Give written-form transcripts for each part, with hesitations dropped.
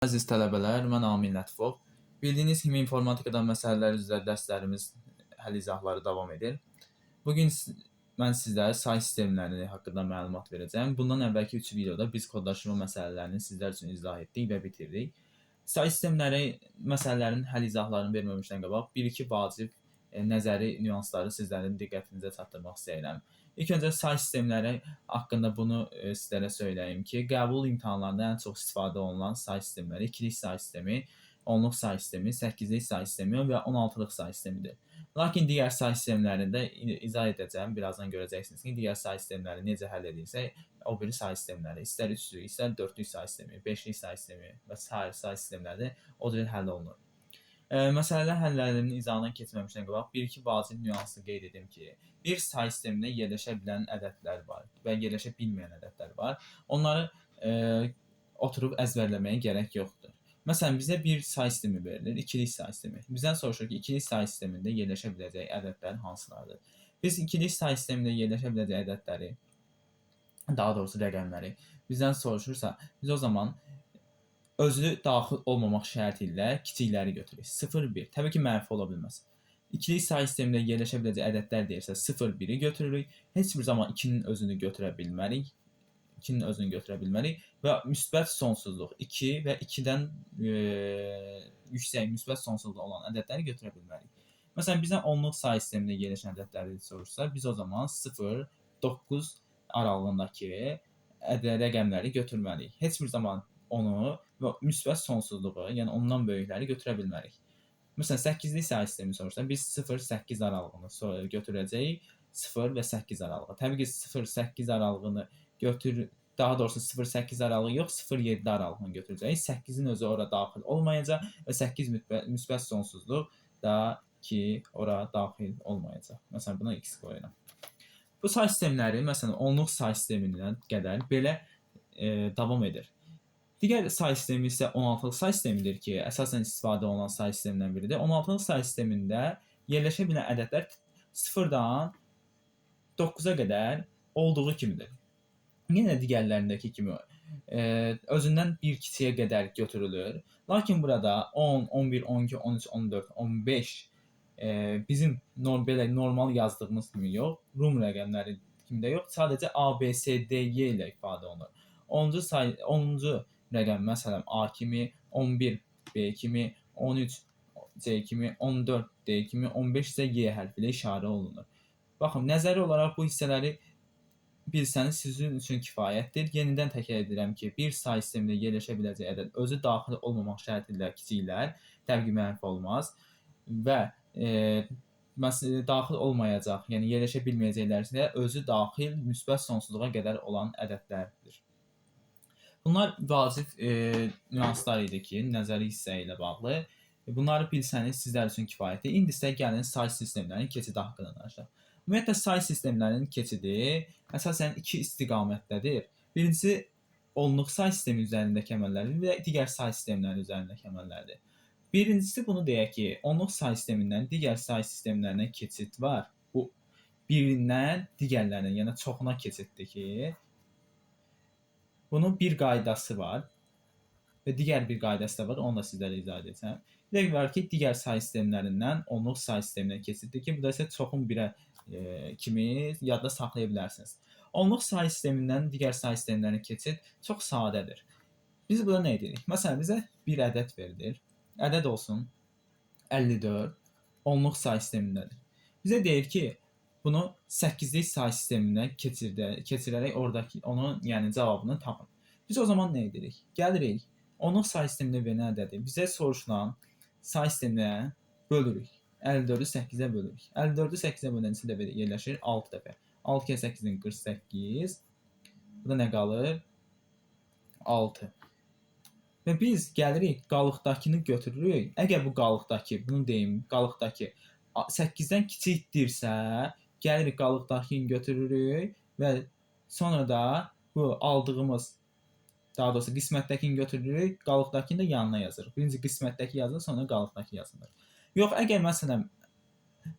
Əziz tələbələr, mən Amin Lətifov. Bildiyiniz kimi informatikadan məsələlər üzrə dərslərimiz həll izahları davam edir. Bugün mən sizlərə say sistemləri haqqında məlumat verəcəm. Bundan əvvəlki 3 videoda biz kodlaşdırma məsələlərini sizlər üçün izah etdik və bitirdik. Say sistemləri məsələlərin həll izahlarını verməmişdən qabaq bir-iki vacib nəzəri nüansları sizlərin diqqətinizə çatdırmaq istəyirəm. İlk öncə say sistemləri haqqında bunu sizlərə söyləyim ki, qəbul imtahanlarında ən çox istifadə olunan say sistemləri ikilik say sistemi, onluq say sistemi, 8-lik say sistemi və 16-lıq say sistemidir. Lakin digər say sistemlərində izah edəcəm, birazdan görəcəksiniz ki, digər say sistemləri necə həll edirsək, o biri say sistemləri, istər 3-lük, istər 4-lük say sistemi, 5-lik say sistemi və sair say sistemləri o cür həll olunur. Məsələlər həllərinin izahına keçməmişdən qabaq bir-iki vacib nüansı qeyd edim ki, bir say sistemində yerləşə bilən ədədlər var və yerləşə bilməyən ədədlər var. Onları oturub əzbərləməyə gərək yoxdur. Məsələn, bizə bir say sistemi verilir, ikilik say sistemi. Bizdən soruşur ki, ikilik say sistemində yerləşə biləcək ədədlər hansılardır? Biz ikilik say sistemində yerləşə biləcək ədədləri, daha doğrusu rəqəmləri bizdən soruşursa, biz o zaman özü daxil olmamaq şərti ilə kiçikləri götürürük. 0-1. Təbii ki, mənfi ola bilməz. İkilik say sistemində yerləşə biləcək ədədlər deyirsə 0-1-i götürürük. Heç bir zaman 2-nin özünü götürə bilmərik. 2-nin özünü götürə bilmərik və müsbət sonsuzluq 2 və 2-dən yüksək müsbət sonsuzluq olan ədədləri götürə bilmərik. Məsələn, bizdən onluq say sistemində yerləşən ədədləri soruşsa, biz o zaman 0, 9 aralığındakı rəqəmləri götürməliyik. Heç bir zaman onu və müsbət sonsuzluğu, yəni ondan böyükləri götürə bilmərik. Məsələn, 8-lik say sistemi soruşsa, biz 0-8 aralığını götürəcəyik. 0 və 8 aralığı. Təbii ki, 0-8 aralığını daha doğrusu 0-8 aralığı yox, 0-7 aralığını götürəcəyik. 8-in özü ora daxil olmayacaq və 8 müsbət sonsuzluq da ki, ora daxil olmayacaq. Məsələn, buna x qoyuram. Bu say sistemləri, məsələn, onluq say sisteminə qədər belə davam edir. Digər say sistemi isə 16-lıq say sistemidir ki, əsasən istifadə olunan say sistemindən biridir. 16-lıq say sistemində yerləşə bilən ədədlər 0-dan 9-a qədər olduğu kimidir. Yenə digərlərindəki kimi özündən bir kiçiyə qədər götürülür. Lakin burada 10, 11, 12, 13, 14, 15 bizim belə normal yazdığımız kimi yox, Rum rəqəmləri kimi də yox, sadəcə A, B, C, D, Y ilə ifadə olunur. 10-cu rəqəm, məsələn, A kimi, 11 B kimi, 13 C kimi, 14 D kimi, 15 isə Y hərfi ilə işarə olunur. Baxın, nəzəri olaraq bu hissələri bilsəniz sizin üçün kifayətdir. Yenidən təkrar edirəm ki, bir say sistemində yerləşə biləcək ədəd özü daxil olmamaq şərti ilə kiçiklər, təbii ki, mənfi olmaz və daxil olmayacaq, yəni yerləşə bilməyəcəklər isə özü daxil müsbət sonsuzluğa qədər olan ədədlərdir. Bunlar vacib nüanslar idi ki, nəzəri hissə ilə bağlı. Bunları bilsəniz sizlər üçün kifayətdir. İndi isə gəlin say sistemlərinin keçidi haqqında danışaq. Ümumiyyətlə, say sistemlərinin keçidi əsasən iki istiqamətdədir. Birincisi, onluq say sistemi üzərindəki əməllərdir və digər say sistemləri üzərindəki əməllərdir. Birincisi bunu deyək ki, onluq say sistemindən digər say sistemlərinə keçid var. Bu birindən digərlərinə, yəni çoxuna keçiddir ki, bunun bir qaydası var və digər bir qaydası da var, onu da sizlərə izah edəcəm. Bir də var ki, digər say sistemlərindən onluq say sisteminə keçiddir ki, bu da isə çoxun birə kimi yadda saxlaya bilərsiniz. Onluq say sistemindən digər say sistemlərinə keçid çox sadədir. Biz burada nə edirik? Məsələn, bizə bir ədəd verilir. Ədəd olsun 54, onluq say sistemindədir. Bizə deyir ki, bunu 8-lik say sisteminə keçirərək oradakı onun yəni cavabını tapın. Biz o zaman nə edirik? Gəlirik, onluq say sistemində verilən ədədi bizə soruşulan say sisteminə bölürük. 54-ü 8-ə bölürük. 54-ü 8-ə bölüncə də belə yerləşir 6 dəfə. 6 kez 8-in 48. Burada nə qalır? 6. Və biz gəlirik, qalıqdakını götürürük. Əgər bu qalıqdakı, bunu deyim, qalıqdakı 8-dən kiçikdirsə, gəlirik qalıqdakını götürürük və sonra da bu aldığımız, daha doğrusu qismətdəkini götürürük, qalıqdakını da yanına yazırıq. Birinci qismətdəki yazılır, sonra qalıqdakı yazılır. Yox, əgər məsələn,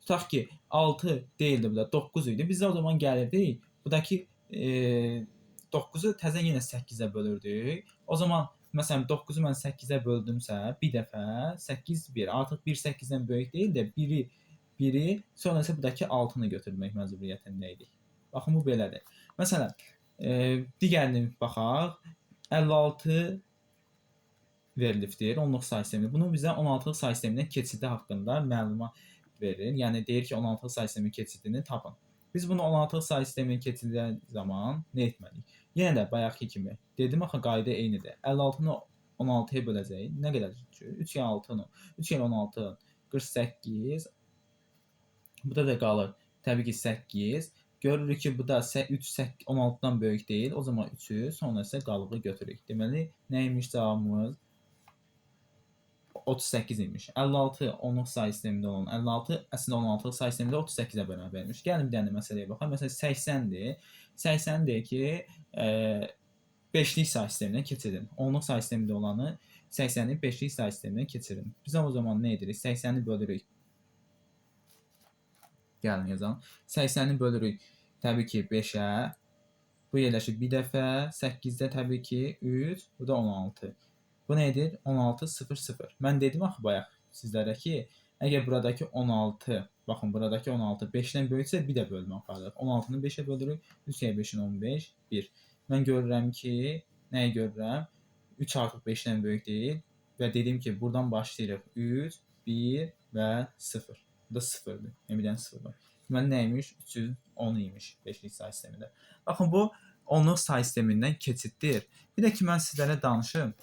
tutaq ki, 6 deyildi, bu da 9 idi, biz o zaman gəlirdik, buradakı 9-u təzə yenə 8-ə bölürdük. O zaman Məsələn 9-u mən 8-ə böldümsə, bir dəfə 8 1. Artıq 1 8-dən böyük deyil də 1-i, sonra isə buradakı 6-nı götürmək məcburiyyətində idik. Baxın bu belədir. Məsələn, digərini baxaq. 56 verilibdir, onluq say sistemi. Bunu bizə 16-lıq say sisteminə keçidi haqqında məlumat verir. Yəni deyir ki, 16-lıq say sistemi keçidini tapın. Biz bunu 16-lıq say sistemini keçidən zaman nə etməliyik? Yenə də bayaqki kimi. Dedim axı qayda eynidir. 56-nı 16-ya böləcəyik. Nə qədər düşür? 3 kere 6-nı. 3 kere 16 48. Burada da qalır. Təbii ki 8. Görürük ki bu da 3 16-dan böyük deyil. O zaman 3-ü, sonra isə qalığı götürürük. Deməli, nəymiş cavabımız? 38 imiş. 56 onluq say sistemində olan 56 əslində 16-lıq say sistemində 38-ə bərabərmiş. Gəlin bir dənə məsələyə baxaq. Məsələn 80-dir. 80 deyək ki, 5-lik say sisteminə keçirin. Onluq say sistemində olanı 80-i 5-lik say sisteminə keçirin. Biz o zaman nə edirik? 80-i bölürük. Gəlin yazalım. 80-i bölürük təbii ki 5-ə. Bu yerləşir bir dəfə. 8-də təbii ki 3. Bu da 16. Bu nədir? 16 0 0. Mən dedim axı bayaq sizlərə ki, əgər buradakı 16, baxın buradakı 16 5-dən böyüksə bir də bölmə aparırıq. 16-nı 5-ə bölürük. 3 kere 5-in 15 1. Mən görürəm ki, nəyi görürəm? 3 artıq 5-dən böyük deyil və dedim ki, buradan başlayırıq. 3 1 və 0. Bu da 0-dır. Bir dənə 0 var. Deməli nəymiş? 310 imiş 5-lik say sistemində. Baxın bu onluq say sistemindən keçiddir. Bir də ki mən sizlərə danışım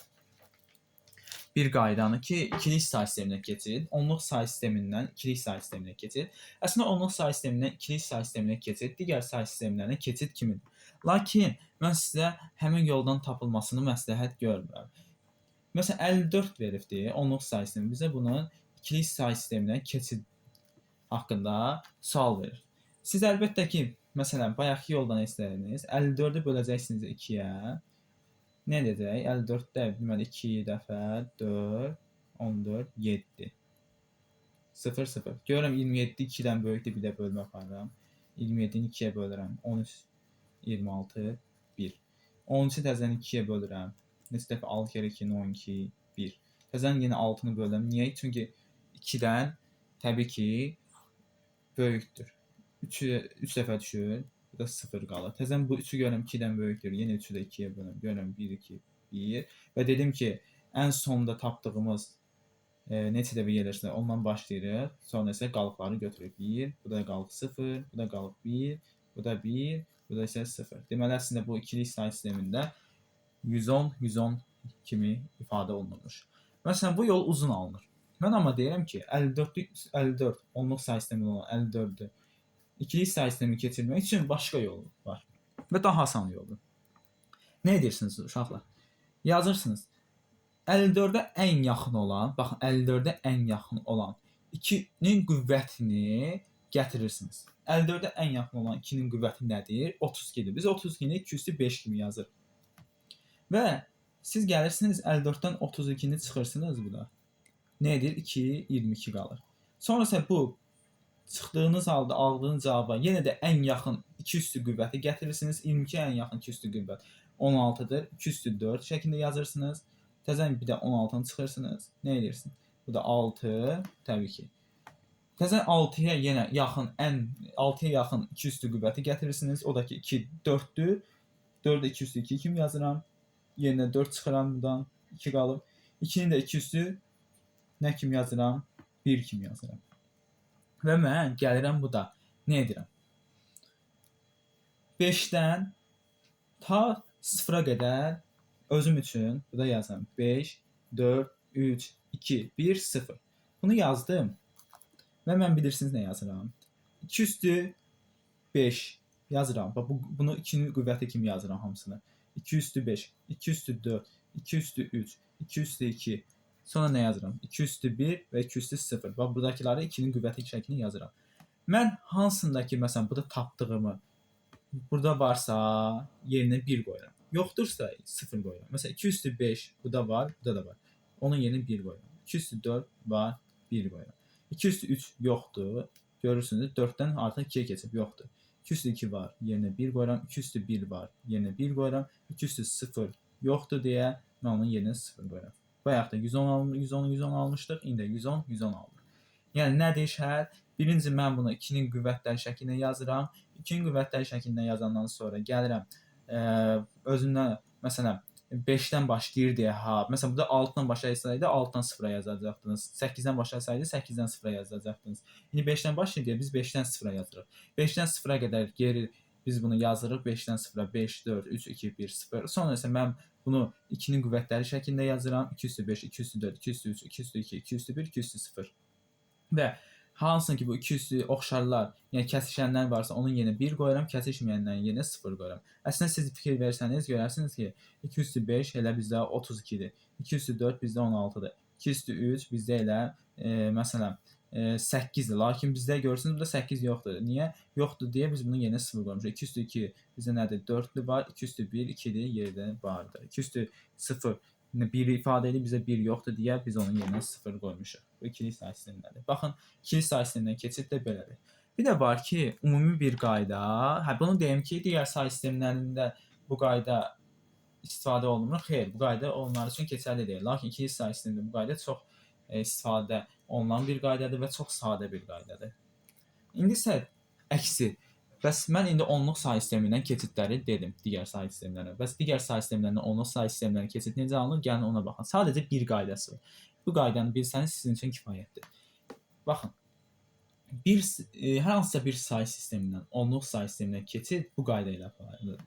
bir qaydanı ki, ikilik say sisteminə keçid, onluq say sistemindən ikilik say sisteminə keçid. Əslində onluq say sistemindən ikilik say sisteminə keçid, digər say sistemlərinə keçid kimidir. Lakin mən sizə həmin yoldan tapılmasını məsləhət görmürəm. Məsələn 54 veribdir onluq say sistemi. Bizə bunun ikilik say sisteminə keçid haqqında sual verir. Siz əlbəttə ki, məsələn bayaqki yoldan istədiniz. 54-ü böləcəksiniz 2-yə. Nə edəcək? 54-də deməli 2 dəfə 4 14 7 0 0. Görürəm 27 2-dən böyükdür, bir də bölmə aparıram. 27-ni 2-yə bölürəm. 13 26 1. 13-ü təzədən 2-yə bölürəm. Neçə dəfə 6 kere 2 12 1. Təzədən yenə 6-nı bölürəm. Niyə? Çünki 2-dən təbii ki böyükdür. 3 dəfə düşür. Bu da 0 qalır. Təzən bu 3-ü görürəm 2-dən böyükdür. Yenə 3-ü də 2-yə bölürəm. Görürəm 1 2 1 və dedim ki, ən sonda tapdığımız neçə dəfə yerləşsə ondan başlayırıq. Sonra isə qalıqları götürürük. 1, bu da qalıq 0, bu da qalıq 1, bu da 1, bu da isə 0. Deməli əslində bu ikilik say sistemində 110 110 kimi ifadə olunmuş. Məsələn bu yol uzun alınır. Mən amma deyirəm ki, 54 onluq say sistemi olan 54-dür. İkilik say sistemi keçirmək üçün başqa yol var və daha asan yoldur. Nə edirsiniz uşaqlar? Yazırsınız. 54-ə ən yaxın olan, baxın 54-ə ən yaxın olan 2-nin qüvvətini gətirirsiniz. 54-ə ən yaxın olan 2-nin qüvvəti nədir? 32-dir. Biz 32-ni 2/5 kimi yazırıq. Və siz gəlirsiniz 54-dən 32-ni çıxırsınız bu da. Nə edir? 2 22 qalır. Sonra isə bu çıxdığınız halda aldığınız cavaba yenə də ən yaxın 2 üstü qüvvəti gətirirsiniz. 22 ən yaxın 2 üstü qüvvət 16-dır. 2 üstü 4 şəklində yazırsınız. Təzən bir də 16-nı çıxırsınız. Nə edirsiniz? Bu da 6 təbii ki. Təzən 6-ya yenə yaxın 6-ya yaxın 2 üstü qüvvəti gətirirsiniz. O da ki 2 4-dür. 4-də 2 üstü 2 kimi yazıram. Yerinə 4 çıxıram buradan. 2 qalıb. 2-nin də 2 üstü nə kimi yazıram? 1 kimi yazıram. Və mən gəlirəm bu da. Nə edirəm? 5-dən ta 0-a qədər özüm üçün bu da yazıram. 5, 4, 3, 2, 1, 0. Bunu yazdım. Və mən bilirsiniz nə yazıram? 2 üstü 5 yazıram. Bunu 2-nin qüvvəti kimi yazıram hamısını. 2 üstü 5, 2 üstü 4, 2 üstü 3, 2 üstü 2. Sonra nə yazıram? 2 üstü 1 və 2 üstü 0. Bax, buradakiləri 2-nin qüvvəti şəklini yazıram. Mən hansındakı, məsələn, burada tapdığımı, burada varsa yerinə 1 qoyuram. Yoxdursa 0 qoyuram. Məsələn, 2 üstü 5 burada var, burada da var. Onun yerinə 1 qoyuram. 2 üstü 4 var, 1 qoyuram. 2 üstü 3 yoxdur. Görürsünüz, 4-dən artıq 2-yə keçib yoxdur. 2 üstü 2 var, yerinə 1 qoyuram. 2 üstü 1 var, yerinə 1 qoyuram. 2 üstü 0 yoxdur deyə Mən onun yerinə 0 qoyuram. Bayaq da 110 almışdıq, indi 110 aldıq. Yəni nədir şərt? Birinci mən bunu 2-nin qüvvətləri şəklində yazıram. 2-nin qüvvətləri şəklində yazandan sonra gəlirəm özündən məsələn 5-dən başlayır deyə ha. Məsələn burada 6-dan başlasaydı 6-dan 0-a yazacaqdınız. 8-dən başlasaydı 8-dən 0-a yazacaqdınız. İndi 5-dən başlayır deyə biz 5-dən 0-a yazırıq. 5-dən 0-a qədər geri biz bunu yazırıq. 5-dən 0-a 5, 4, 3, 2, 1, 0. Sonra isə mən bunu 2-nin qüvvətləri şəklində yazıram. 2 üstü 5, 2 üstü 4, 2 üstü 3, 2 üstü 2, 2 üstü 1, 2 üstü 0. Və hansın ki bu 2 üstü oxşarlar, yəni kəsişənlər varsa onun yerinə 1 qoyuram, kəsişməyənlərin yerinə 0 qoyuram. Əslində siz fikir versəniz görərsiniz ki 2 üstü 5 elə bizdə 32-dir. 2 üstü 4 bizdə 16-dır. 2 üstü 3 bizdə elə məsələn 8-dir. Lakin bizdə görürsünüz burada 8 yoxdur. Niyə? Yoxdur deyə biz bunun yerinə 0 qoymuşuq. 2 üstü 2 bizdə nədir? 4-lü var. 2 üstü 1 2-dir, yerdə vardır. 2 üstü 0 1 ifadə edir, bizə 1 yoxdur deyə biz onun yerinə 0 qoymuşuq. Bu ikili say sistemindədir. Baxın, ikili say sistemindən keçid də belədir. Bir də var ki, ümumi bir qayda. Bunu deyim ki, digər say sistemlərində bu qayda istifadə olunmur. Xeyr, bu qayda onlar üçün keçərli deyil. Lakin ikili say sistemində bu qayda çox istifadə olunan bir qaydadır və çox sadə bir qaydadır. İndi isə əksi. Bəs mən indi onluq say sistemindən keçidləri dedim, digər say sistemlərinə. Bəs digər say sistemlərindən onluq say sistemlərinə keçid necə alınır? Gəlin ona baxın. Sadəcə bir qaydası var. Bu qaydanı bilsəniz sizin üçün kifayətdir. Baxın. Hər hansısa bir say sistemindən onluq say sisteminə keçid bu qayda ilə aparılır.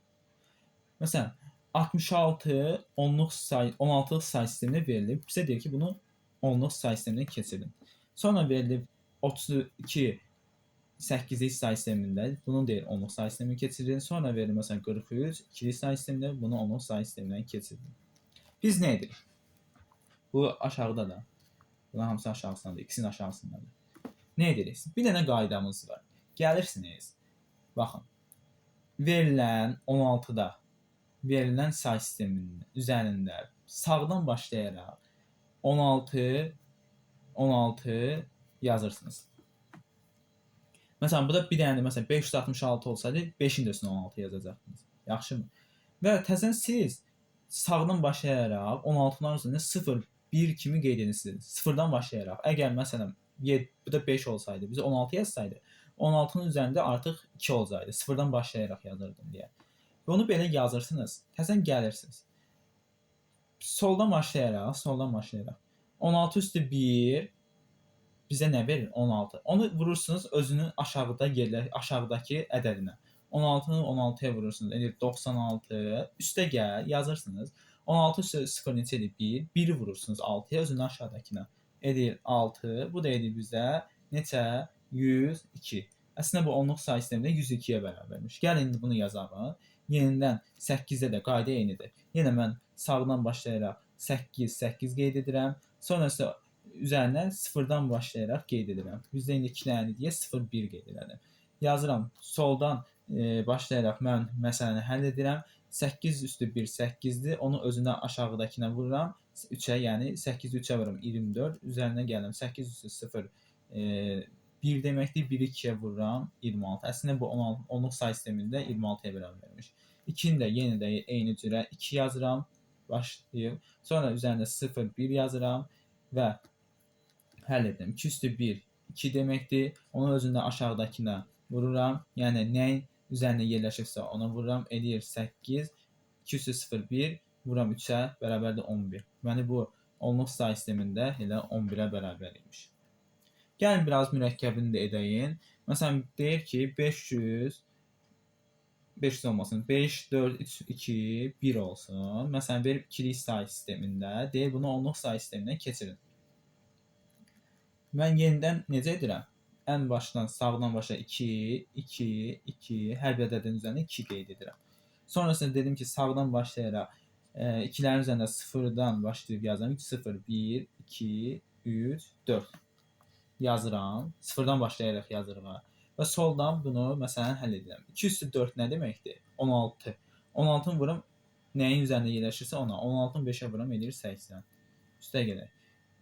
Məsələn, 66 onluq say, 16-lıq say sisteminə verilib. Bizə deyir ki, bunu onluq say sisteminə keçirin. Sonra verilib 32 8-lik say sistemində bunu deyir onluq say sisteminə keçirin. Sonra verir məsələn 43 2-lik say sistemində bunu onluq say sistemindən keçirin. Biz nə edirik? Bu aşağıda da. Bunların hamısı aşağısındadır. İkisinin aşağısındadır. Nə edirik? Bir dənə qaydamız var. Gəlirsiniz. Baxın. Verilən 16-da verilən say sisteminin üzərində sağdan başlayaraq 16 yazırsınız. Məsələn, burada bir dənə məsələn 566 olsaydı 5-in də üstünə 16 yazacaqdınız. Yaxşımı? Və təzən siz sağdan başlayaraq 16-ların üzərində 0, 1 kimi qeyd edirsiniz. 0-dan başlayaraq. Əgər məsələn bu da 5 olsaydı, bizə 16 yazsaydı, 16-nın üzərində artıq 2 olsaydı. 0-dan başlayaraq yazırdım deyə. Və onu belə yazırsınız. Təzən gəlirsiniz. Soldan başlayaraq 16 üstü 1 bizə nə verir? 16. Onu vurursunuz özünün aşağıdakı ədədinə. 16-nı 16-ya vurursunuz. Edir 96. Üstə gəl, yazırsınız. 16 üstə 0 neçədir? 1. 1-i vurursunuz 6-ya, özünün aşağıdakına. Edir 6. Bu da edir bizə neçə? 102. Əslində bu onluq say sistemində 102-yə bərabərmiş. Gəl indi bunu yazalım. Yenidən 8-də də qayda eynidir. Yenə mən sağdan başlayaraq 8 qeyd edirəm. Sonra isə üzərinə 0-dan başlayaraq qeyd edirəm. Bizdə indi 2 dənədir deyə 0, 1 qeyd edirəm. Yazıram. Soldan başlayaraq mən məsələni həll edirəm. 8 üstü 1 8-dir. Onu özünə aşağıdakına vururam. 3-ə, yəni 8-i 3-ə vururam 24. Üzərinə gəlirəm. 8 üstü 0 1 deməkdir. 1-i 2-yə vururam 26. Əslində bu onluq say sistemində 26-ya bərabərmiş. 2-ni də yenə də eyni cürə 2 yazıram. Başlayıb. Sonra üzərində 0, 1 yazıram və həll edirəm. 2 üstü 1 2 deməkdir. Onu özündə aşağıdakına vururam. Yəni nəyin üzərində yerləşirsə ona vururam. Edir 8. 2 üstü 0, 1 vururam 3-ə bərabərdir 11. Yəni bu onluq say sistemində elə 11-ə bərabər imiş. Gəlin biraz mürəkkəbini də edəyim. Məsələn deyir ki 500 olmasın. 5, 4, 3, 2, 1 olsun. Məsələn verib ikilik say sistemində deyir bunu onluq say sisteminə keçirin. Mən yenidən necə edirəm? Ən başdan sağdan başa 2, 2, 2, hər bir ədədin üzərində 2 qeyd edirəm. Sonrasında dedim ki, sağdan başlayaraq 2-lərin üzərində 0-dan başlayıb yazıram. 0, 1, 2, 3, 4 yazıram. 0-dan başlayaraq yazıram. Və soldan bunu məsələn həll edirəm. 2 üstü 4 nə deməkdir? 16. 16-nı vuram nəyin üzərində yerləşirsə ona. 16-nı 5-ə vuram edir 80. Üstə gələk.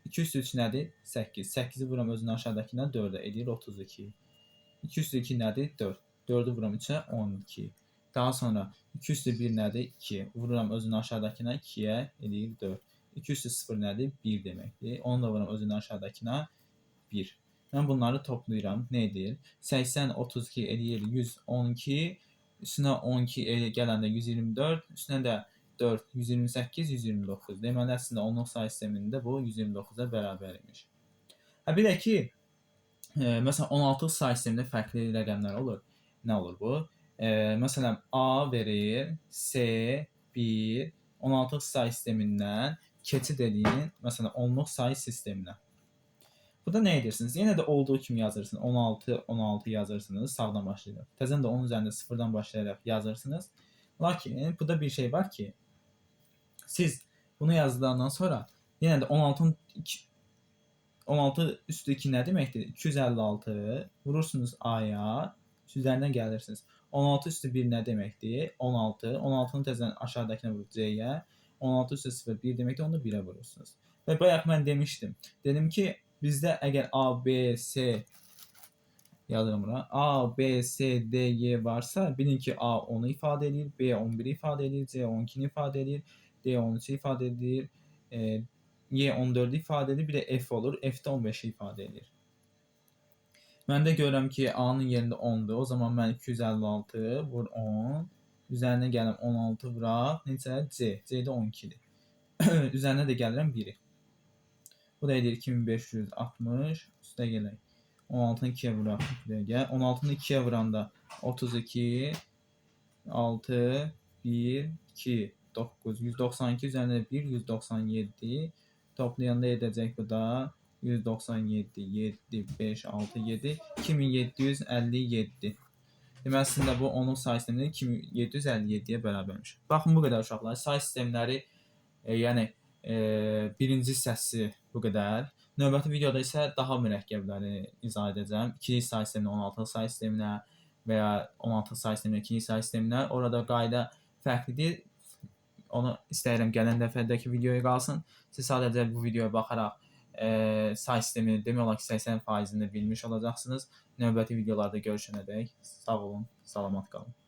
2 üstü 3 nədir? 8. 8-i vuram özünün aşağıdakına 4-ə edir 32. 2 üstü 2 nədir? 4. 4-ü vuram 3-ə 12. Daha sonra 2 üstü 1 nədir? 2. Vururam özünü aşağıdakına 2-yə eləyir 4. 2 üstü 0 nədir? 1 deməkdir. Onu da vururam özünü aşağıdakına 1. Mən bunları toplayıram. Nə edir? 80, 32 eləyir 112. Üstünə 12 gələndə 124. Üstünə də 4, 128, 129. Deməli, əslində onluq say sistemində bu 129-a bərabər imiş. Bir də ki, məsələn 16 say sistemində fərqli rəqəmlər olur. Nə olur bu? Məsələn A verir, C, 1, 16 say sistemindən keçid edin, məsələn onluq say sisteminə. Burada nə edirsiniz? Yenə də olduğu kimi yazırsınız. 16, 16 yazırsınız sağdan başlayaraq. Təzən də onun üzərində sıfırdan başlayaraq yazırsınız. Lakin burada bir şey var ki, siz bunu yazdıqdan sonra yenə də 16 üstü 2 nə deməkdir? 256 vurursunuz A-ya, üzərindən gəlirsiniz. 16 üstü 1 nə deməkdir? 16. 16-nı təzən aşağıdakına vurub C-yə. 16 üstü 0 1 deməkdir, onu da 1-ə vurursunuz. Və bayaq mən demişdim. Dedim ki, bizdə əgər A, B, C yazıram bura. A, B, C, D, Y varsa, bilin ki A 10-u ifadə edir, B 11-i ifadə edir, C 12-ni ifadə edir, D 13-i ifadə edir, Y 14-ü ifadə edir, bir də F olur. F də 15-i ifadə edir. Mən də görürəm ki, A-nın yerində 10-dur. O zaman mən 256 vur 10. Üzərinə gələm 16 vuraq. Necə? C. C də 12-dir. Üzərinə də gəlirəm 1-i. Bu da edir 2560. Üstə gələk. 16-nı 2-yə vuraq. 16-nı 2-yə vuranda 32, 6, 1, 2, 9, 192 üzərində 1, 197. Toplayanda edəcək bu da 197, 7, 5, 6, 7, 2757. Deməli, əslində bu onun say sistemləri 2757-yə bərabərmiş. Baxın, bu qədər uşaqlar. Say sistemləri, yəni birinci hissəsi bu qədər. Növbəti videoda isə daha mürəkkəbləri izah edəcəm. 2-ci say sisteminə, 16 say sisteminə və ya 16 say sisteminə, 2-ci say sisteminə. Orada qayda fərqlidir. Onu istəyirəm gələn dəfədəki videoya qalsın. Siz sadəcə bu videoya baxaraq say sistemini demək olar ki 80%-ni bilmiş olacaqsınız. Növbəti videolarda görüşənədək sağ olun, salamat qalın.